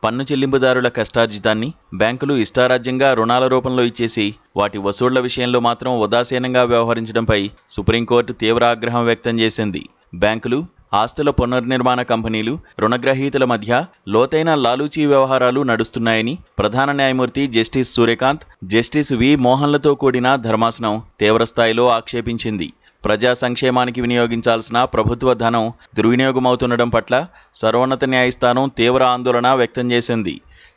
పన్ను చెల్లింపుదారుల కష్టార్జితాన్ని బ్యాంకులు ఇష్టారాజ్యంగా రుణాల రూపంలో ఇచ్చేసి వాటి వసూళ్ల విషయంలో మాత్రం ఉదాసీనంగా వ్యవహరించడంపై సుప్రీంకోర్టు తీవ్ర ఆగ్రహం వ్యక్తం చేసింది. బ్యాంకులు, ఆస్తుల పునర్నిర్మాణ కంపెనీలు, రుణగ్రహీతల మధ్య లోతైన లాలూచీ వ్యవహారాలు నడుస్తున్నాయని ప్రధాన న్యాయమూర్తి జస్టిస్ సూర్యకాంత్, జస్టిస్ వి మోహన్లతో కూడిన ధర్మాసనం తీవ్రస్థాయిలో ఆక్షేపించింది. ప్రజా సంక్షేమానికి వినియోగించాల్సిన ప్రభుత్వ ధనం దుర్వినియోగమవుతుండడం పట్ల సర్వోన్నత న్యాయస్థానం తీవ్ర ఆందోళన వ్యక్తం చేసింది.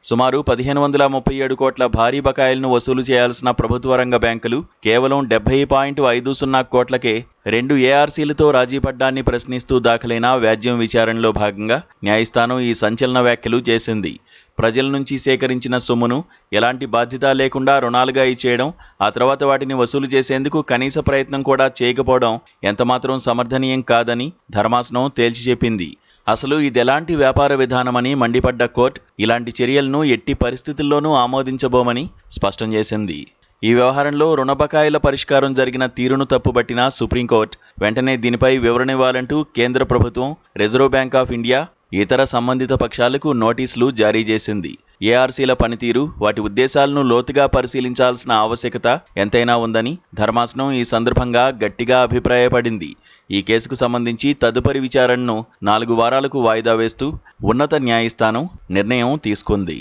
సుమారు 1537 కోట్ల భారీ బకాయిలను వసూలు చేయాల్సిన ప్రభుత్వ రంగ బ్యాంకులు కేవలం 70.50 కోట్లకే 2 ఏఆర్సీలతో రాజీపడ్డాన్ని ప్రశ్నిస్తూ దాఖలైన వ్యాజ్యం విచారణలో భాగంగా న్యాయస్థానం ఈ సంచలన వ్యాఖ్యలు చేసింది. ప్రజల నుంచి సేకరించిన సొమ్మును ఎలాంటి బాధ్యత లేకుండా రుణాలుగా ఇచ్చేయడం, ఆ తర్వాత వాటిని వసూలు చేసేందుకు కనీస ప్రయత్నం కూడా చేయకపోవడం ఎంతమాత్రం సమర్థనీయం కాదని ధర్మాసనం తేల్చి చెప్పింది. అసలు ఇదెలాంటి వ్యాపార విధానమని మండిపడ్డ కోర్టు ఇలాంటి చర్యలను ఎట్టి పరిస్థితుల్లోనూ ఆమోదించబోమని స్పష్టం చేసింది. ఈ వ్యవహారంలో రుణ బకాయిల పరిష్కారం జరిగిన తీరును తప్పుబట్టిన సుప్రీంకోర్టు వెంటనే దీనిపై వివరణ ఇవ్వాలంటూ కేంద్ర ప్రభుత్వం, రిజర్వ్ బ్యాంక్ ఆఫ్ ఇండియా, ఇతర సంబంధిత పక్షాలకు నోటీసులు జారీ చేసింది. ఏఆర్సీల పనితీరు, వాటి ఉద్దేశాలను లోతుగా పరిశీలించాల్సిన ఆవశ్యకత ఎంతైనా ఉందని ధర్మాసనం ఈ సందర్భంగా గట్టిగా అభిప్రాయపడింది. ఈ కేసుకు సంబంధించి తదుపరి విచారణను 4 వారాలకు వాయిదా వేస్తూ ఉన్నత న్యాయస్థానం నిర్ణయం తీసుకుంది.